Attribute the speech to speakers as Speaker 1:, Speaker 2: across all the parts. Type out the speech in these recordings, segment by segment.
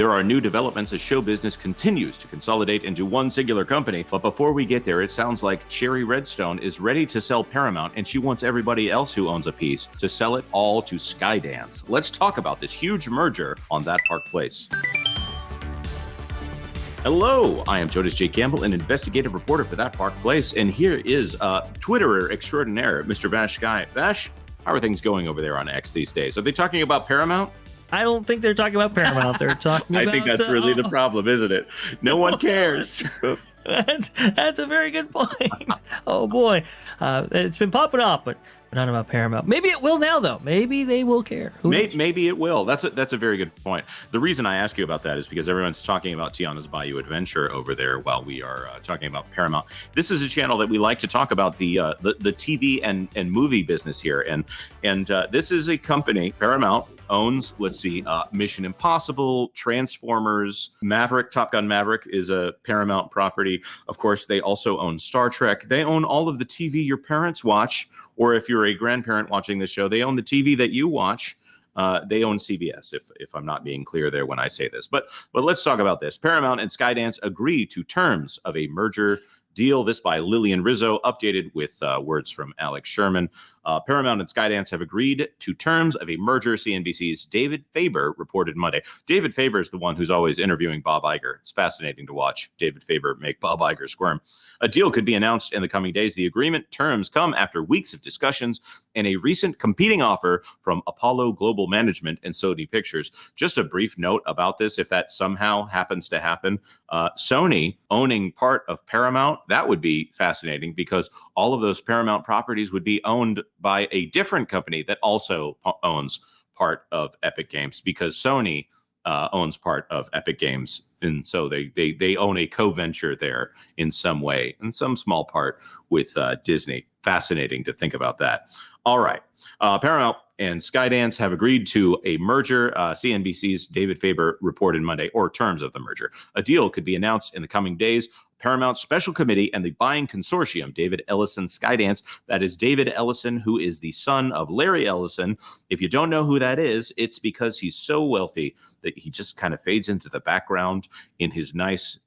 Speaker 1: There are new developments as show business continues to consolidate into one singular company. But before we get there, it sounds like Sherry Redstone is ready to sell Paramount, and she wants everybody else who owns a piece to sell it all to Skydance. Let's talk about this huge merger on That Park Place. Hello, I am Jonas J. Campbell, an investigative reporter for That Park Place, and here is Twitterer extraordinaire, Mr. VashSky. Vash, how are things going over there on X these days? Are they talking about Paramount?
Speaker 2: I don't think they're talking about Paramount. They're talking about...
Speaker 1: I think that's really the problem, isn't it? No one cares.
Speaker 2: That's a very good point. Oh, boy. It's been popping off, but not about Paramount. Maybe it will now, though. Maybe they will care.
Speaker 1: Maybe it will. That's a very good point. The reason I ask you about that is because everyone's talking about Tiana's Bayou Adventure over there while we are talking about Paramount. This is a channel that we like to talk about the TV and movie business here. And this is a company, Paramount, owns, Mission Impossible, Transformers, Maverick. Top Gun Maverick is a Paramount property. Of course, they also own Star Trek. They own all of the TV your parents watch, or if you're a grandparent watching this show, they own the TV that you watch. They own CBS, if I'm not being clear there when I say this. But let's talk about this. Paramount and Skydance agree to terms of a merger deal. This by Lillian Rizzo, updated with words from Alex Sherman. Paramount and Skydance have agreed to terms of a merger, CNBC's David Faber reported Monday. David Faber is the one who's always interviewing Bob Iger. It's fascinating to watch David Faber make Bob Iger squirm. A deal could be announced in the coming days. The agreement terms come after weeks of discussions and a recent competing offer from Apollo Global Management and Sony Pictures. Just a brief note about this, if that somehow happens to happen. Sony owning part of Paramount, that would be fascinating because all of those Paramount properties would be owned by a different company that also owns part of Epic Games, because Sony owns part of Epic Games. And so they own a co-venture there in some way, in some small part with Disney. Fascinating to think about that. All right. Paramount and Skydance have agreed to a merger. CNBC's David Faber reported Monday, or terms of the merger. A deal could be announced in the coming days. Paramount's special committee and the buying consortium, David Ellison Skydance. That is David Ellison, who is the son of Larry Ellison. If you don't know who that is, it's because he's so wealthy that he just kind of fades into the background in his nice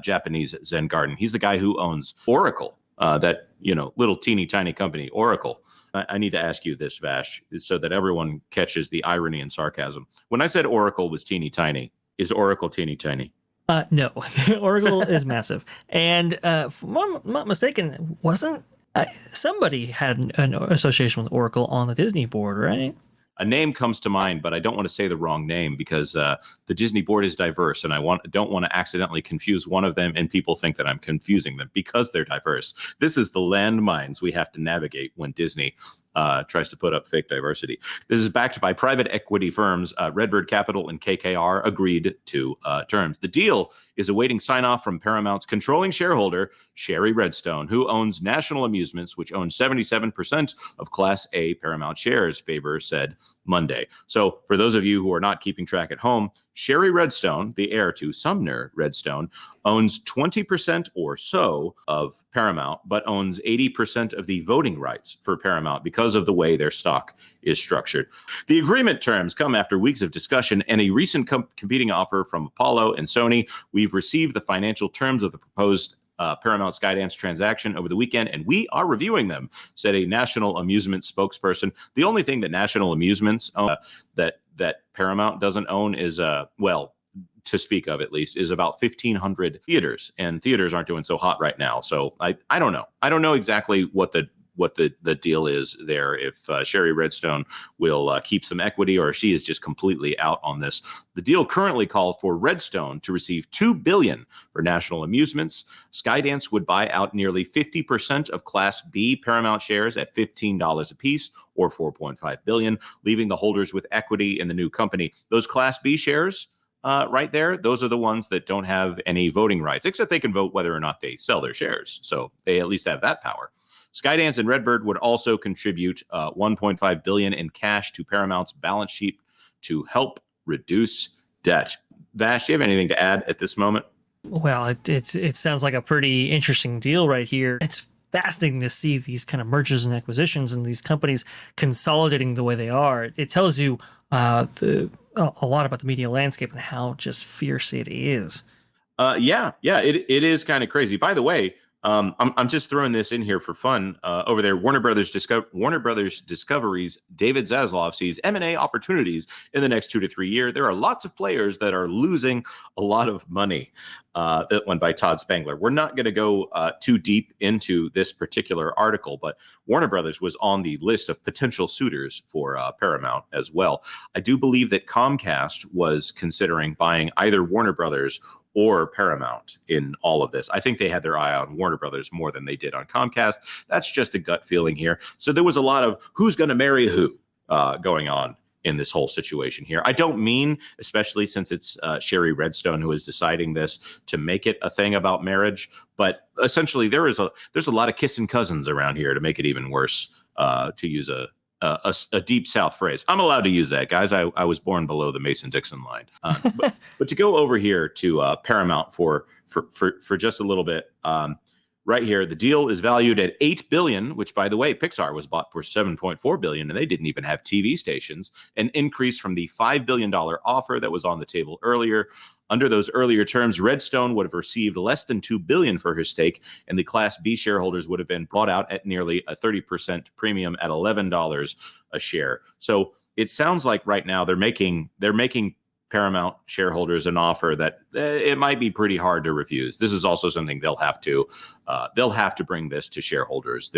Speaker 1: Japanese Zen garden. He's the guy who owns Oracle, that little teeny tiny company, Oracle. I need to ask you this, Vash, so that everyone catches the irony and sarcasm. When I said Oracle was teeny tiny, is Oracle teeny tiny?
Speaker 2: No, Oracle is massive. And if I'm not mistaken, wasn't somebody had an association with Oracle on the Disney board, right?
Speaker 1: A name comes to mind, but I don't want to say the wrong name because the Disney board is diverse, and I don't want to accidentally confuse one of them and people think that I'm confusing them because they're diverse. This is the landmines we have to navigate when Disney tries to put up fake diversity. This is backed by private equity firms. Redbird Capital and KKR agreed to terms. The deal is awaiting sign-off from Paramount's controlling shareholder, Sherry Redstone, who owns National Amusements, which owns 77% of Class A Paramount shares, Faber said Monday. So for those of you who are not keeping track at home, Sherry Redstone, the heir to Sumner Redstone, owns 20% or so of Paramount, but owns 80% of the voting rights for Paramount because of the way their stock is structured. The agreement terms come after weeks of discussion and a recent competing offer from Apollo and Sony. We've received the financial terms of the proposed Paramount Skydance transaction over the weekend, and we are reviewing them, said a National Amusement spokesperson. The only thing that National Amusements own, that Paramount doesn't own is, to speak of at least, is about 1,500 theaters, and theaters aren't doing so hot right now. So I don't know. I don't know exactly what the deal is there, if Sherry Redstone will keep some equity or if she is just completely out on this. The deal currently calls for Redstone to receive $2 billion for National Amusements. Skydance would buy out nearly 50% of Class B Paramount shares at $15 apiece, or $4.5 billion, leaving the holders with equity in the new company. Those Class B shares right there, those are the ones that don't have any voting rights, except they can vote whether or not they sell their shares. So they at least have that power. Skydance and Redbird would also contribute $1.5 billion in cash to Paramount's balance sheet to help reduce debt. Vash, do you have anything to add at this moment?
Speaker 2: Well, it sounds like a pretty interesting deal right here. It's fascinating to see these kind of mergers and acquisitions and these companies consolidating the way they are. It tells you the a lot about the media landscape and how just fierce it is.
Speaker 1: Yeah, it is kind of crazy. By the way, I'm just throwing this in here for fun. Over there, Warner Brothers Discovery's David Zaslav sees M&A opportunities in the next 2 to 3 years. There are lots of players that are losing a lot of money. That one by Todd Spangler. We're not going to go too deep into this particular article, but Warner Brothers was on the list of potential suitors for Paramount as well. I do believe that Comcast was considering buying either Warner Brothers or Paramount in all of this. I think they had their eye on Warner Brothers more than they did on Comcast. That's just a gut feeling here. So there was a lot of who's going to marry who going on in this whole situation here. I don't mean, especially since it's Sherry Redstone who is deciding this, to make it a thing about marriage, but essentially there's a lot of kissing cousins around here to make it even worse, to use a deep South phrase. I'm allowed to use that, guys. I was born below the Mason-Dixon line. But to go over here to Paramount for just a little bit, right here, the deal is valued at $8 billion, which, by the way, Pixar was bought for $7.4 billion, and they didn't even have TV stations, an increase from the $5 billion offer that was on the table earlier. Under those earlier terms, Redstone would have received less than $2 billion for her stake, and the Class B shareholders would have been bought out at nearly a 30% premium at $11 a share. So it sounds like right now they're making Paramount shareholders an offer that it might be pretty hard to refuse. This is also something they'll have to bring this to shareholders.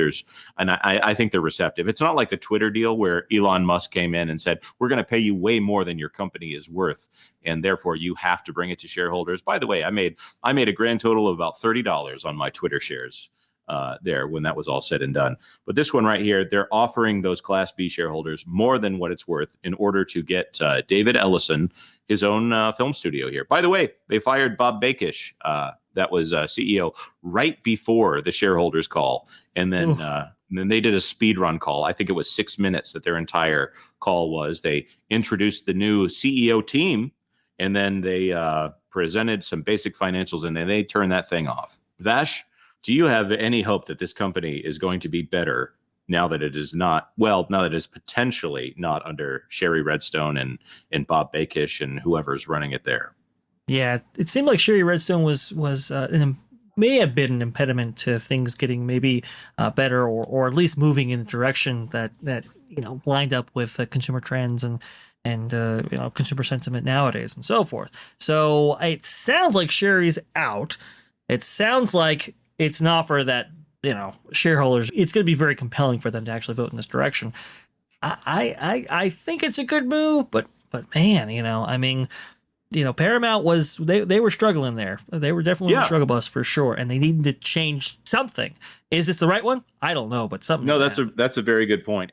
Speaker 1: I think they're receptive. It's not like the Twitter deal where Elon Musk came in and said, we're going to pay you way more than your company is worth, and therefore you have to bring it to shareholders. By the way, I made a grand total of about $30 on my Twitter shares there when that was all said and done. But this one right here, they're offering those Class B shareholders more than what it's worth in order to get David Ellison his own film studio here. By the way, they fired Bob Bakish, that was CEO, right before the shareholders call. And then they did a speed run call. I think it was 6 minutes that their entire call was. They introduced the new CEO team, and then they presented some basic financials, and then they turned that thing off. Vash, do you have any hope that this company is going to be better now that it is potentially not under Sherry Redstone and Bob Bakish and whoever's running it there?
Speaker 2: Yeah, it seemed like Sherry Redstone may have been an impediment to things getting maybe better, or at least moving in a direction that lined up with consumer trends and consumer sentiment nowadays and so forth. So it sounds like Sherry's out. It sounds like it's an offer that shareholders, it's going to be very compelling for them to actually vote in this direction. I think it's a good move, but man, Paramount they were struggling there. They were definitely on the struggle bus for sure, and they needed to change something. Is this the right one? I don't know, but something.
Speaker 1: No, that's a very good point.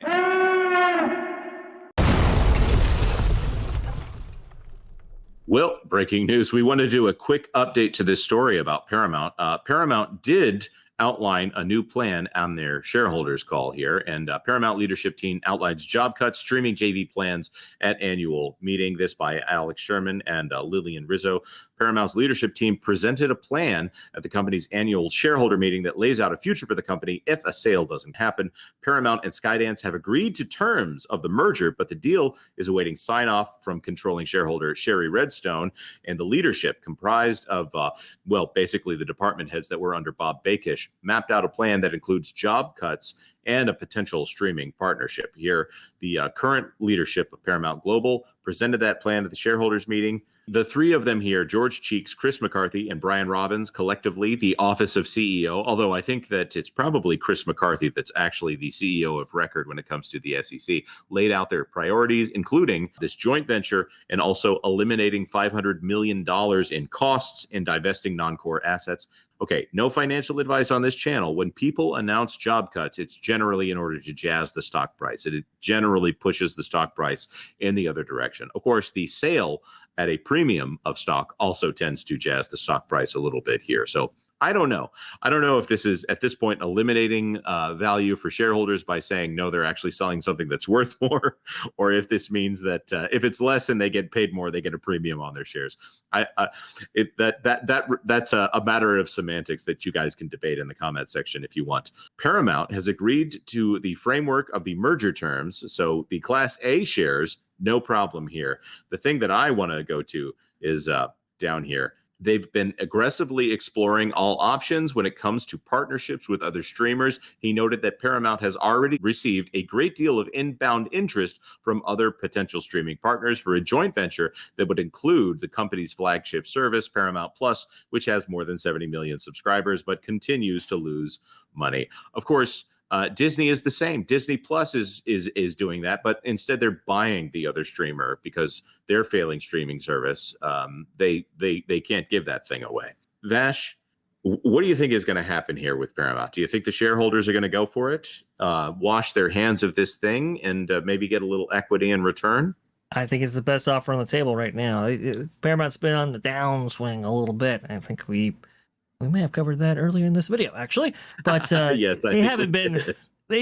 Speaker 1: Well, breaking news. We want to do a quick update to this story about Paramount. Paramount did outline a new plan on their shareholders call here, and Paramount leadership team outlines job cuts, streaming JV plans at annual meeting. This by Alex Sherman and Lillian Rizzo. Paramount's leadership team presented a plan at the company's annual shareholder meeting that lays out a future for the company if a sale doesn't happen. Paramount and Skydance have agreed to terms of the merger, but the deal is awaiting sign-off from controlling shareholder Sherry Redstone, and the leadership, comprised of, basically the department heads that were under Bob Bakish, mapped out a plan that includes job cuts and a potential streaming partnership. Here, the current leadership of Paramount Global presented that plan at the shareholders meeting. The three of them here, George Cheeks, Chris McCarthy, and Brian Robbins, collectively the office of CEO, although I think that it's probably Chris McCarthy that's actually the CEO of record when it comes to the SEC, laid out their priorities, including this joint venture and also eliminating $500 million in costs and divesting non-core assets. Okay, no financial advice on this channel. When people announce job cuts, it's generally in order to jazz the stock price. It generally pushes the stock price in the other direction. Of course, the sale at a premium of stock also tends to jazz the stock price a little bit here. So I don't know. I don't know if this is at this point eliminating value for shareholders by saying no, they're actually selling something that's worth more, or if this means that if it's less and they get paid more, they get a premium on their shares. That's a matter of semantics that you guys can debate in the comment section if you want. Paramount has agreed to the framework of the merger terms, so the Class A shares, no problem here. The thing that I want to go to is down here. They've been aggressively exploring all options when it comes to partnerships with other streamers. He noted that Paramount has already received a great deal of inbound interest from other potential streaming partners for a joint venture that would include the company's flagship service, Paramount Plus, which has more than 70 million subscribers, but continues to lose money. Of course, Disney is the same. Disney Plus is doing that, but instead they're buying the other streamer because their failing streaming service. They can't give that thing away. Vash, what do you think is going to happen here with Paramount? Do you think the shareholders are going to go for it, wash their hands of this thing, and maybe get a little equity in return?
Speaker 2: I think it's the best offer on the table right now. Paramount's been on the downswing a little bit. I think we may have covered that earlier in this video, actually, but
Speaker 1: yes,
Speaker 2: they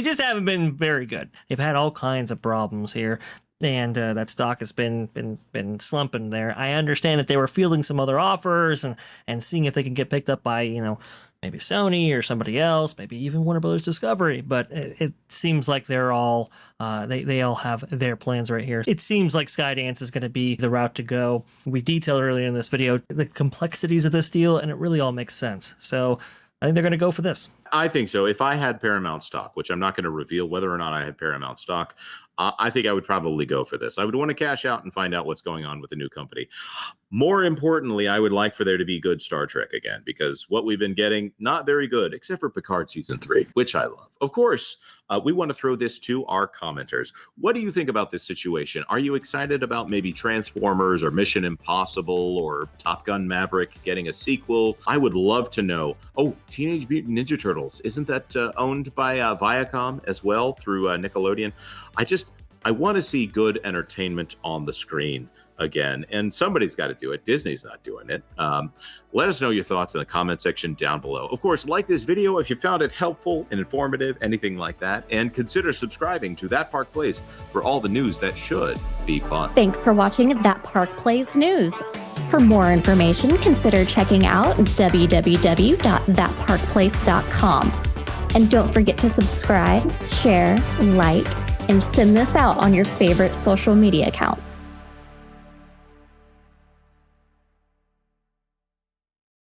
Speaker 2: just haven't been very good. They've had all kinds of problems here, and that stock has been slumping there. I understand that they were fielding some other offers and seeing if they can get picked up by, maybe Sony or somebody else, maybe even Warner Brothers Discovery, but it seems like they're all, they all have their plans right here. It seems like Skydance is going to be the route to go. We detailed earlier in this video the complexities of this deal, and it really all makes sense. So I think they're going to go for this.
Speaker 1: I think so. If I had Paramount stock, which I'm not going to reveal whether or not I had Paramount stock, I think I would probably go for this. I would want to cash out and find out what's going on with the new company. More importantly, I would like for there to be good Star Trek again, because what we've been getting, not very good, except for Picard Season 3, which I love. Of course, we want to throw this to our commenters. What do you think about this situation? Are you excited about maybe Transformers or Mission Impossible or Top Gun Maverick getting a sequel? I would love to know. Oh, Teenage Mutant Ninja Turtles. Isn't that owned by Viacom as well through Nickelodeon? I want to see good entertainment on the screen again, and somebody's got to do it. Disney's not doing it. Let us know your thoughts in the comment section down below. Of course, like this video if you found it helpful and informative, anything like that, and consider subscribing to That Park Plays for all the news that should be fun.
Speaker 3: Thanks for watching That Park Plays News. For more information, consider checking out www.thatparkplace.com. And don't forget to subscribe, share, like, and send this out on your favorite social media accounts.